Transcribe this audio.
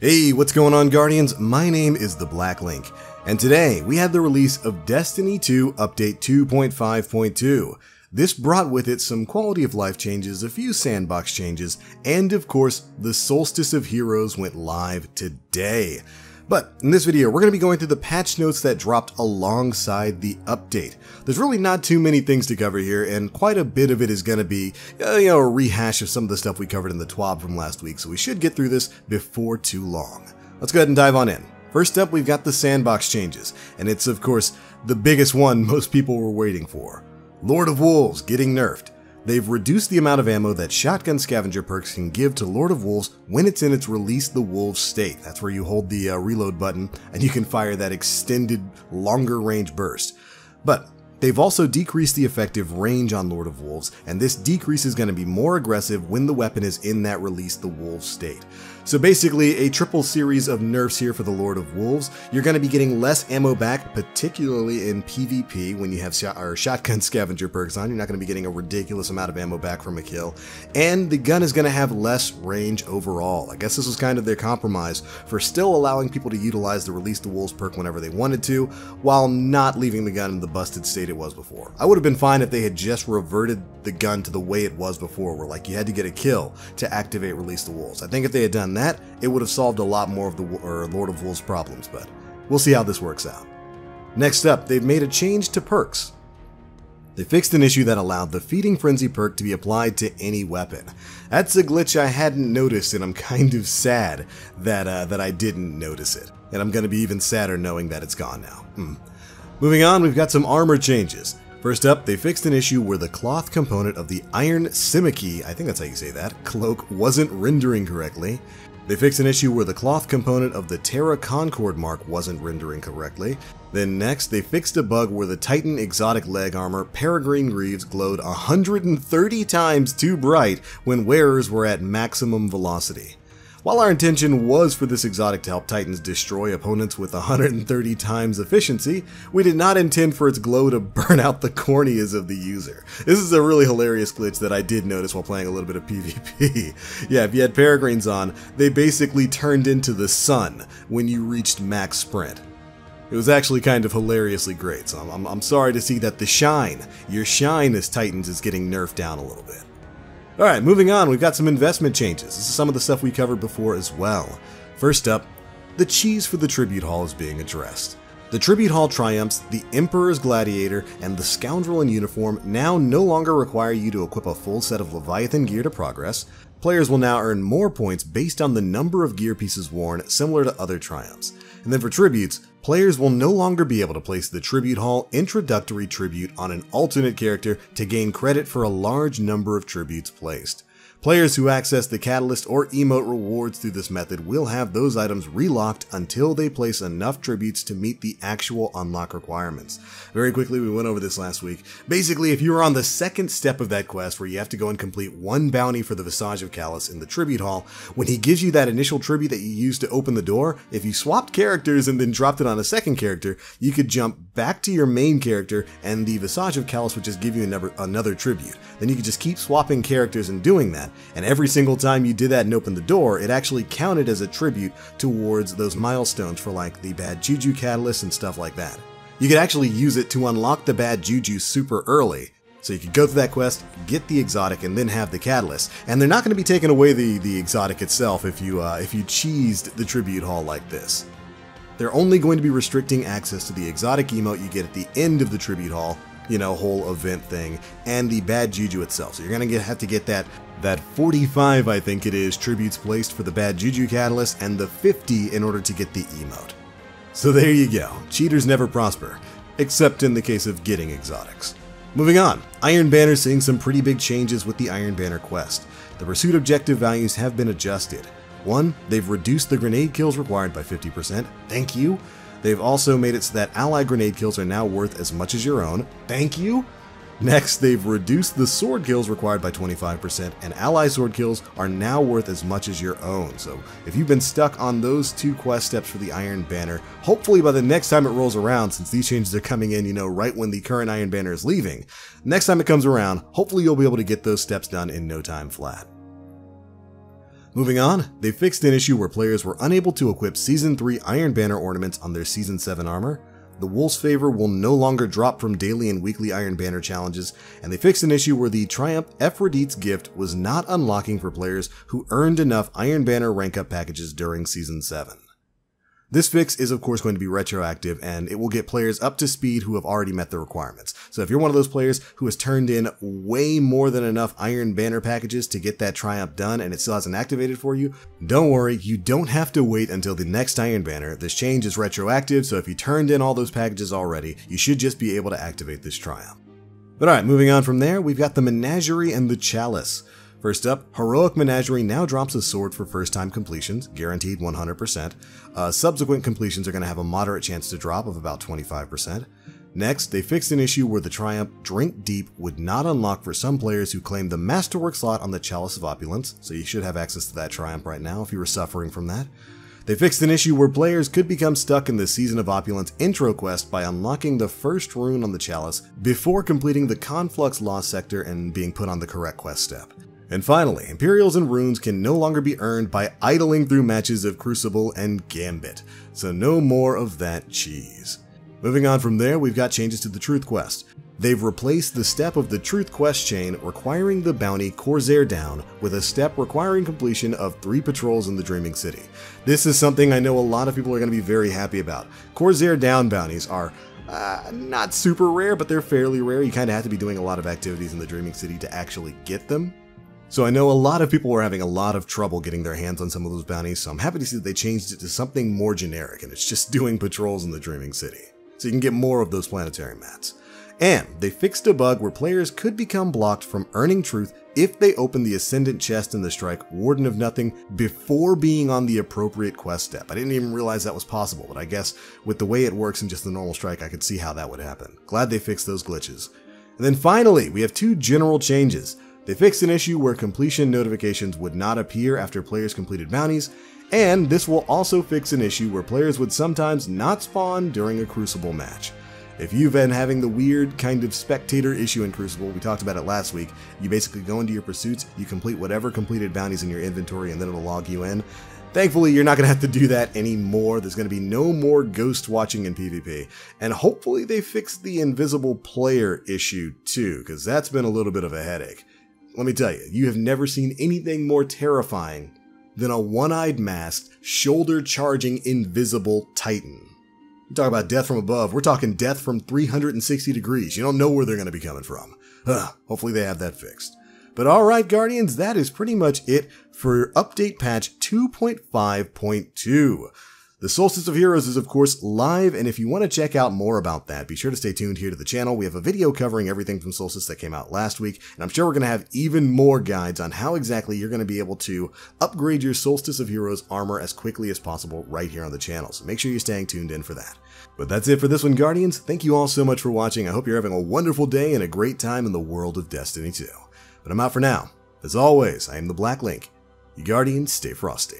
Hey, what's going on, Guardians? My name is the Black Link, and today we had the release of Destiny 2 Update 2.5.2. This brought with it some quality of life changes, a few sandbox changes, and of course, the Solstice of Heroes went live today. But in this video, we're going to be going through the patch notes that dropped alongside the update. There's really not too many things to cover here, and quite a bit of it is going to be, a rehash of some of the stuff we covered in the TWAB from last week, so we should get through this before too long. Let's go ahead and dive on in. First up, we've got the sandbox changes, and it's, of course, the biggest one most people were waiting for. Lord of Wolves getting nerfed. They've reduced the amount of ammo that shotgun scavenger perks can give to Lord of Wolves when it's in its Release the Wolves state. That's where you hold the reload button and you can fire that extended, longer range burst. But they've also decreased the effective range on Lord of Wolves, and this decrease is going to be more aggressive when the weapon is in that Release the Wolves state. So basically, a triple series of nerfs here for the Lord of Wolves. You're going to be getting less ammo back, particularly in PvP when you have shotgun scavenger perks on. You're not going to be getting a ridiculous amount of ammo back from a kill. And the gun is going to have less range overall. I guess this was kind of their compromise for still allowing people to utilize the Release the Wolves perk whenever they wanted to, while not leaving the gun in the busted state it was before. I would have been fine if they had just reverted the gun to the way it was before, where like you had to get a kill to activate Release the Wolves. I think if they had done that, it would have solved a lot more of the Lord of Wolves problems, but we'll see how this works out. Next up, they've made a change to perks. They fixed an issue that allowed the Feeding Frenzy perk to be applied to any weapon. That's a glitch I hadn't noticed, and I'm kind of sad that I didn't notice it. And I'm going to be even sadder knowing that it's gone now. Moving on, we've got some armor changes. First up, they fixed an issue where the cloth component of the Iron Simoki, I think that's how you say that, cloak wasn't rendering correctly. They fixed an issue where the cloth component of the Terra Concord mark wasn't rendering correctly. Then next, they fixed a bug where the Titan exotic leg armor Peregrine Greaves glowed 130 times too bright when wearers were at maximum velocity. While our intention was for this exotic to help Titans destroy opponents with 130 times efficiency, we did not intend for its glow to burn out the corneas of the user. This is a really hilarious glitch that I did notice while playing a little bit of PvP. Yeah, if you had Peregrines on, they basically turned into the sun when you reached max sprint. It was actually kind of hilariously great, so I'm sorry to see that your shine as Titans is getting nerfed down a little bit. Alright, moving on, we've got some investment changes. This is some of the stuff we covered before as well. First up, the cheese for the Tribute Hall is being addressed. The Tribute Hall triumphs, the Emperor's Gladiator, and the Scoundrel in Uniform now no longer require you to equip a full set of Leviathan gear to progress. Players will now earn more points based on the number of gear pieces worn, similar to other triumphs. And then for tributes, players will no longer be able to place the Tribute Hall introductory tribute on an alternate character to gain credit for a large number of tributes placed. Players who access the Catalyst or Emote rewards through this method will have those items relocked until they place enough tributes to meet the actual unlock requirements. Very quickly, we went over this last week. Basically, if you are on the second step of that quest where you have to go and complete one bounty for the Visage of Calus in the Tribute Hall, when he gives you that initial tribute that you used to open the door, if you swapped characters and then dropped it on a second character, you could jump back to your main character and the Visage of Calus would just give you another tribute. Then you could just keep swapping characters and doing that. And every single time you did that and opened the door, it actually counted as a tribute towards those milestones for like the Bad Juju Catalyst and stuff like that. You could actually use it to unlock the Bad Juju super early. So you could go through that quest, get the exotic, and then have the catalyst. And they're not going to be taking away the exotic itself if you cheesed the Tribute Hall like this. They're only going to be restricting access to the exotic emote you get at the end of the Tribute Hall, whole event thing, and the Bad Juju itself. So you're going to have to get that 45, I think it is, tributes placed for the Bad Juju Catalyst, and the 50 in order to get the emote. So there you go. Cheaters never prosper, except in the case of getting exotics. Moving on, Iron Banner's seeing some pretty big changes with the Iron Banner quest. The pursuit objective values have been adjusted. 1, they've reduced the grenade kills required by 50%. Thank you. They've also made it so that ally grenade kills are now worth as much as your own. Thank you. Next, they've reduced the sword kills required by 25%, and ally sword kills are now worth as much as your own. So if you've been stuck on those two quest steps for the Iron Banner, hopefully by the next time it rolls around, since these changes are coming in, right when the current Iron Banner is leaving, next time it comes around, hopefully you'll be able to get those steps done in no time flat. Moving on, they fixed an issue where players were unable to equip Season 3 Iron Banner ornaments on their Season 7 armor. The Wolf's Favor will no longer drop from daily and weekly Iron Banner challenges, and they fixed an issue where the Triumph Aphrodite's Gift was not unlocking for players who earned enough Iron Banner rank up packages during Season 7. This fix is of course going to be retroactive, and it will get players up to speed who have already met the requirements. So if you're one of those players who has turned in way more than enough Iron Banner packages to get that Triumph done and it still hasn't activated for you, don't worry, you don't have to wait until the next Iron Banner. This change is retroactive, so if you turned in all those packages already, you should just be able to activate this Triumph. But alright, moving on from there, we've got the Menagerie and the Chalice. First up, Heroic Menagerie now drops a sword for first-time completions, guaranteed 100%. Subsequent completions are going to have a moderate chance to drop of about 25%. Next, they fixed an issue where the Triumph Drink Deep would not unlock for some players who claimed the Masterwork slot on the Chalice of Opulence, so you should have access to that Triumph right now if you were suffering from that. They fixed an issue where players could become stuck in the Season of Opulence intro quest by unlocking the first rune on the Chalice before completing the Conflux Lost Sector and being put on the correct quest step. And finally, Imperials and Runes can no longer be earned by idling through matches of Crucible and Gambit, so no more of that cheese. Moving on from there, we've got changes to the Truth Quest. They've replaced the step of the Truth Quest chain requiring the bounty Corsair Down with a step requiring completion of 3 patrols in the Dreaming City. This is something I know a lot of people are going to be very happy about. Corsair Down bounties are not super rare, but they're fairly rare. You kind of have to be doing a lot of activities in the Dreaming City to actually get them. So I know a lot of people were having a lot of trouble getting their hands on some of those bounties, so I'm happy to see that they changed it to something more generic, and it's just doing patrols in the Dreaming City. So you can get more of those planetary mats. And they fixed a bug where players could become blocked from earning truth if they open the Ascendant chest in the strike Warden of Nothing before being on the appropriate quest step. I didn't even realize that was possible, but I guess with the way it works in just the normal strike, I could see how that would happen. Glad they fixed those glitches. And then finally, we have 2 general changes. They fixed an issue where completion notifications would not appear after players completed bounties, and this will also fix an issue where players would sometimes not spawn during a Crucible match. If you've been having the weird kind of spectator issue in Crucible, we talked about it last week, you basically go into your pursuits, you complete whatever completed bounties in your inventory, and then it'll log you in. Thankfully, you're not going to have to do that anymore. There's going to be no more ghost watching in PvP. And hopefully they fixed the invisible player issue too, because that's been a little bit of a headache. Let me tell you, you have never seen anything more terrifying than a one-eyed masked, shoulder-charging invisible Titan. You talk about death from above, we're talking death from 360 degrees. You don't know where they're going to be coming from. Hopefully they have that fixed. But alright Guardians, that is pretty much it for update patch 2.5.2. The Solstice of Heroes is of course live, and if you want to check out more about that, be sure to stay tuned here to the channel. We have a video covering everything from Solstice that came out last week, and I'm sure we're going to have even more guides on how exactly you're going to be able to upgrade your Solstice of Heroes armor as quickly as possible right here on the channel, so make sure you're staying tuned in for that. But that's it for this one, Guardians. Thank you all so much for watching. I hope you're having a wonderful day and a great time in the world of Destiny 2. But I'm out for now. As always, I am the Black Link. You Guardians, stay frosty.